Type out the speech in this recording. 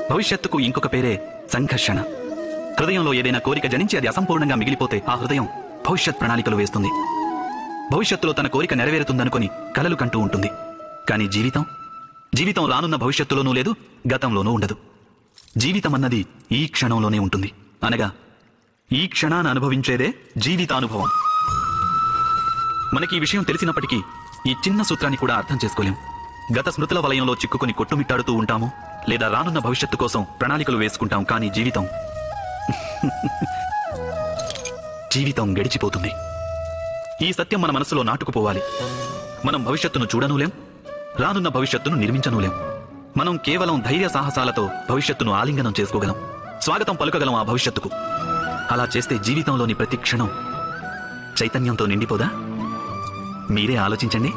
భవిష్యత్తుకు ఇంకొక పేరే సంఘర్షణ. హృదయంలో ఏదైనా కోరిక జనించి అది అసంపూర్ణంగా మిగిలిపోతే ఆ హృదయం భవిష్యత్ ప్రణాళికలు వేస్తుంది. భవిష్యత్తులో తన కోరిక నెరవేరుతుందనుకొని కలలు కంటూ ఉంటుంది. కానీ జీవితం రానున్న భవిష్యత్తులోనూ లేదు, గతంలోనూ ఉండదు. జీవితం అన్నది ఈ క్షణంలోనే ఉంటుంది. అనగా ఈ క్షణాన్ని అనుభవించేదే జీవితానుభవం. మనకి ఈ విషయం తెలిసినప్పటికీ ఈ చిన్న సూత్రాన్ని కూడా అర్థం చేసుకోలేం. గత స్మృతుల వలయంలో చిక్కుకొని కొట్టుమిట్టాడుతూ ఉంటాము, లేదా రానున్న భవిష్యత్తు కోసం ప్రణాళికలు వేసుకుంటాం. కానీ జీవితం గడిచిపోతుంది. ఈ సత్యం మన మనసులో నాటుకుపోవాలి. మనం భవిష్యత్తును చూడనూలేం, రానున్న భవిష్యత్తును నిర్మించనూలేం. మనం కేవలం ధైర్య సాహసాలతో భవిష్యత్తును ఆలింగనం చేసుకోగలం, స్వాగతం పలుకగలం ఆ భవిష్యత్తుకు. అలా చేస్తే జీవితంలోని ప్రతి క్షణం చైతన్యంతో నిండిపోదా? మీరే ఆలోచించండి.